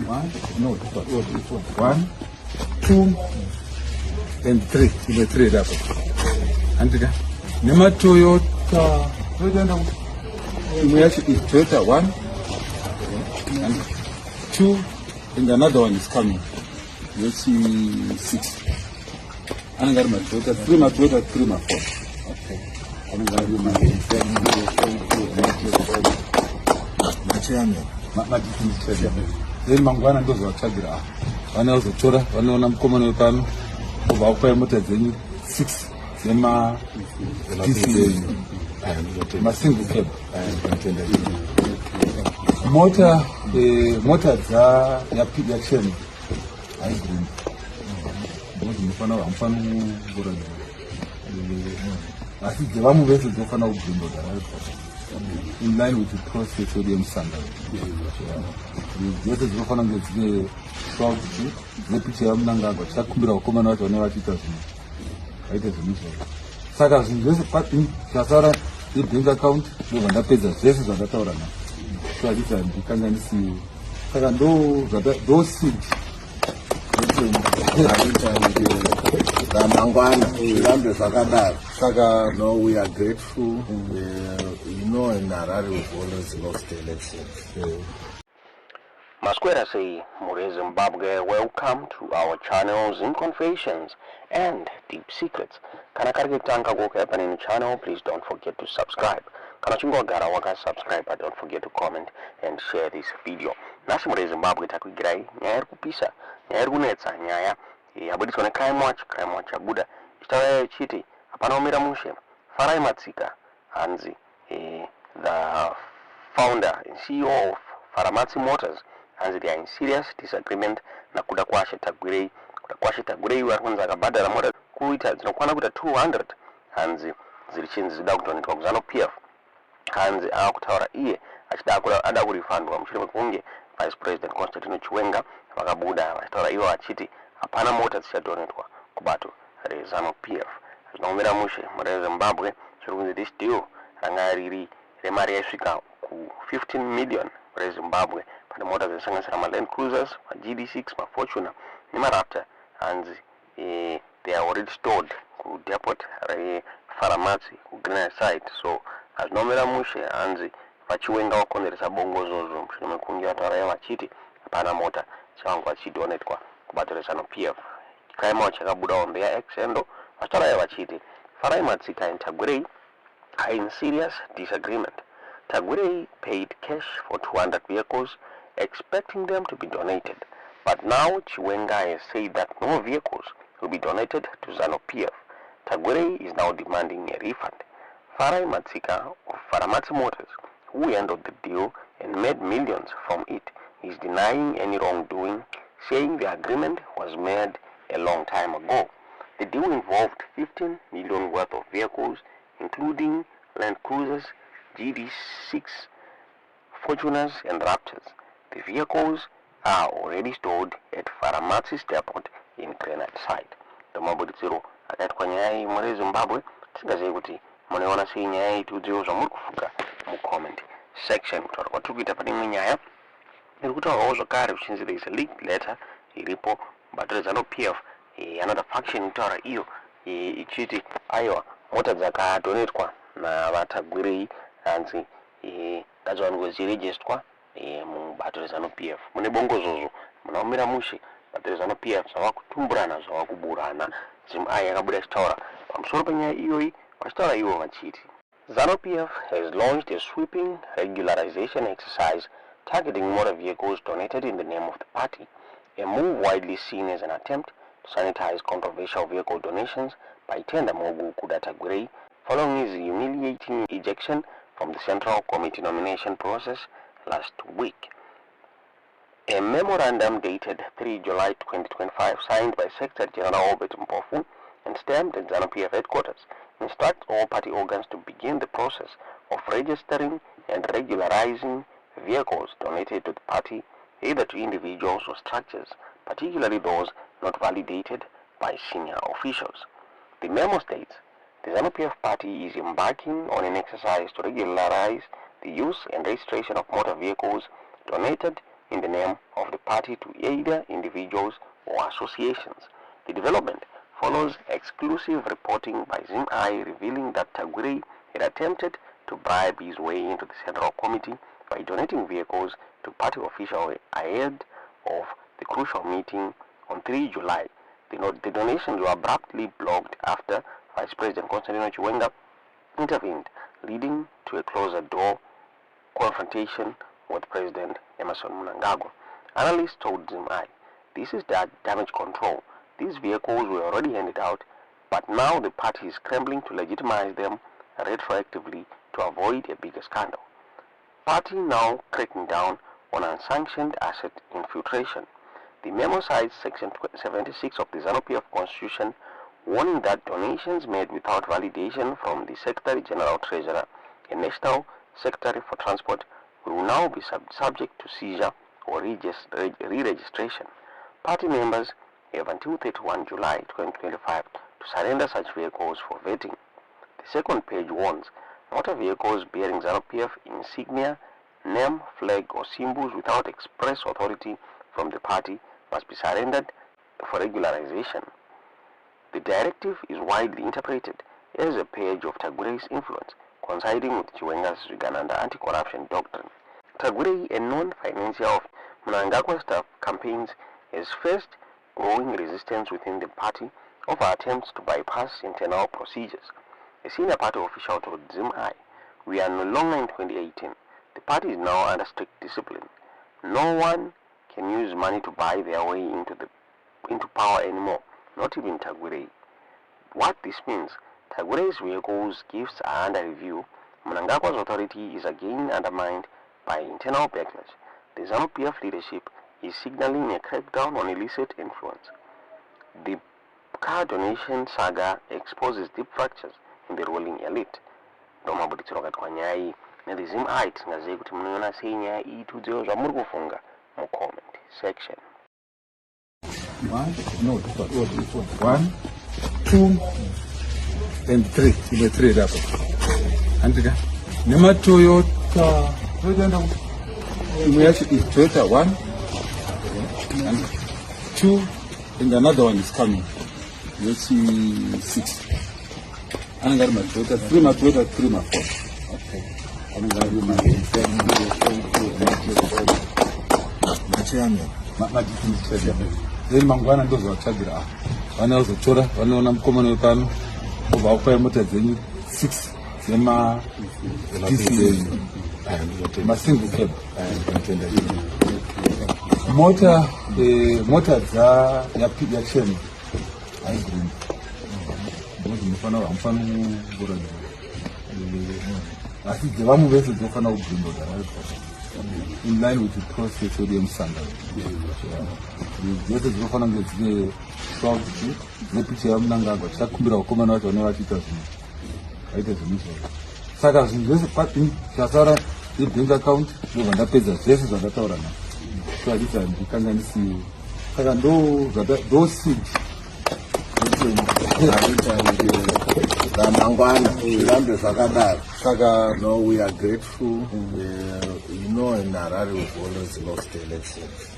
1, no, this one. 1, 2, and 3. The 3 level. And the Toyota is Toyota 1 and 2, and another one is coming. Let's see 6. I got my Toyota 3, my Toyota 3, my 4. Okay. I'm going to do my then mangwana ndo zvachagira vana vazotora vanoona mukomana wepano kubva kupa mota dzenyu 6 dzema DCA masingle cab mota yachena haigreen ngozi mufana kungora asi dzevamwe vese dzinofana kugrindoda in line with the process of standard. Dzese dzinofana kunge dzine swauti dzine picha yamunangagwa tichakumbira vakomana vacho vane vachiita zvinhu vaite zvinhu izvozvo. Saka zvinhu zvese zvasara nebank account ndobva ndapedza zvese zvandataura nazvo so handiti handikanga ndisi saka ndo seed ramangwana zvirambe zvakadaro. Saka no, we are grateful. You know, in Harare we've always lost the elections. Masquera say, Mure Zimbabwe, welcome to our channel Zim Confessions and Deep Secrets. Kana karike tanka go happen in the channel, please don't forget to subscribe. Kana chungo gara waka subscribe, but don't forget to comment and share this video. Nasi Mure Zimbabwe Tagwirei nyaya kupisa, nyaya kunetsa nyaya yabudiswa nekai mwacha buda chitaura chiti Kumira Mushe Farai Matsika hanzi the founder and CEO of Faramatsi Motors hanzi they are in serious disagreement na kuda kwashe Tagwirei vari kunzi akabhadhara mota kuita dzinokwana kuita 200 hanzi dziri chinzi dzida kudoneitwa kuzano PF hanzi akutaura iye ada kurifandwa mushure mekunge Vice President Anetsana NaChiwenga vakabuda vachitaura ivo vachiti hapana mota dzichadonetwa kubato rezano PF. Kumira Mushe Mure Zimbabwe chiri kunzi this deal ranga riri remari yaisvika ku 15 million Mure Zimbabwe pane mota dzinosanganisira maLand Cruisers, maGD6, maFortuner nemaraptor hanzi they are already stored ku depot reFaramatsi kuGreener site. So Kumira Mushe hanzi vachiwenga vakonzeresa bongozozo mushure mekunge vataura vachiti hapana mota dzavanga vachidonetwa kubato rezano PF. Chikaima chakabuda wambeya exendo vachitaura vachiti Farai Matsika and Tagwirei are in serious disagreement. Tagwirei paid cash for 200 vehicles, expecting them to be donated. But now Chiwenga has said that no vehicles will be donated to ZANU PF. Tagwirei is now demanding a refund. Farai Matsika of Faramatsi Motors, who handled the deal and made millions from it, is denying any wrongdoing, saying the agreement was made a long time ago. The deal involved 15 million worth of vehicles, including Land Cruisers, GD6, Fortuners, and Raptors. The vehicles are already stored at Faramatsi's depot in Granite site. Tomabuditsiro akaitwa nyaya Mure Zimbabwe tisingazivi kuti munoona sei nyaya iyi tiudziwo zvamuri kufuka mucomment section. Kutaura kwatiri kuita pane imwe nyaya iri kutaurawo zvakare zvichinzi there is a leaked letter iripo kubato rezano PF another faction itaura iyo ichiti aiwa mota dzakadonetwa navatagwirei hanzi ngadziwanirwe dzirejestwa mubato rezano PF. Mune bongozozo muna Kumira Mushe bato rezano PF zvava kutumburana zvava kuburana. Zimai yakabuda achitaura pamusoro penyaya iyoyi vachitaura ivo vachiti ZANU PF has launched a sweeping regularization exercise targeting motor vehicles donated in the name of the party, a move widely seen as an attempt to sanitize controversial vehicle donations by Tenda Mogu Kuda Tagwirei following his humiliating ejection from the Central Committee nomination process last week. A memorandum dated 3 July 2025, signed by Secretary General Albert Mpofu and stamped at ZANU PF headquarters, instructs all party organs to begin the process of registering and regularizing vehicles donated to the party, either to individuals or structures, particularly those not validated by senior officials. The memo states, the ZANU PF party is embarking on an exercise to regularize the use and registration of motor vehicles donated in the name of the party to either individuals or associations. The development follows exclusive reporting by ZimEye revealing that Tagwirei had attempted to bribe his way into the Central Committee by donating vehicles to party officials ahead of the crucial meeting on 3 July. The donations were abruptly blocked after Vice President Anetsana NaChiwenga intervened, leading to a closer-door confrontation with President Emmerson Mnangagwa. Analysts told ZimEye, this is damage control. These vehicles were already handed out, but now the party is scrambling to legitimize them retroactively to avoid a bigger scandal. Party now cracking down on unsanctioned asset infiltration. The memo cites Section 76 of the ZANU-PF Constitution, warning that donations made without validation from the Secretary General Treasurer and National Secretary for Transport will now be subject to seizure or re-registration. Party members have until 31 July 2025 to surrender such vehicles for vetting. The second page warns, motor vehicles bearing ZANU-PF insignia, name, flag or symbols without express authority from the party must be surrendered for regularization. The directive is widely interpreted as a page of Tagwirei's influence, coinciding with Chiwenga's Uganda anti-corruption doctrine. Tagwirei, a known financier of Mnangagwa staff campaigns, has faced growing resistance within the party over attempts to bypass internal procedures. A senior party official told ZimEye, "We are no longer in 2018. The party is now under strict discipline. No one can use money to buy their way into power anymore, not even Tagwirei." What this means, Tagwirei's vehicles gifts are under review. Mnangagwa's authority is again undermined by internal backlash. The ZANU-PF leadership is signaling a crackdown on illicit influence. The car donation saga exposes deep fractures in the ruling elite. Domabuditsiro katkwanyai the ZimEye tingazivi kuti munoona sei nyaya iyi tudziwo zvamuri kufunga mu comment section. 1, 2 and 3. Ile 3 hapo. Andika. Nema Toyota. Toyota 1 and 2 and another one is coming. Let's see 6. And I got my Toyota 3, my Toyota 3, my 4. Okay. And I got my then mangwana ndo zvachagira vana vazotora vanoona mukomana wepano obva kupai mota dzenyu 6 dzema masingle cab mota yachen haigreen munofanira hamufani asi dzevamwe vese dzinofanira kugrindoga in line with the process of the msanga. Dzese dzinofanira kunge dzine swauti nepicha yaMnangagwa tichakumbira vakomana vacho vanenge vachiita zvinhu vaite zvinhu izvozvo. Saka zvinhu zvese zvasara nebank account ndobva ndapedza zvese zvandataura na kuratidza handikanganisi. Saka ndo seed mangwana zvirambe zvakadaro. Saka no, we are grateful. In Harare we've always lost elections.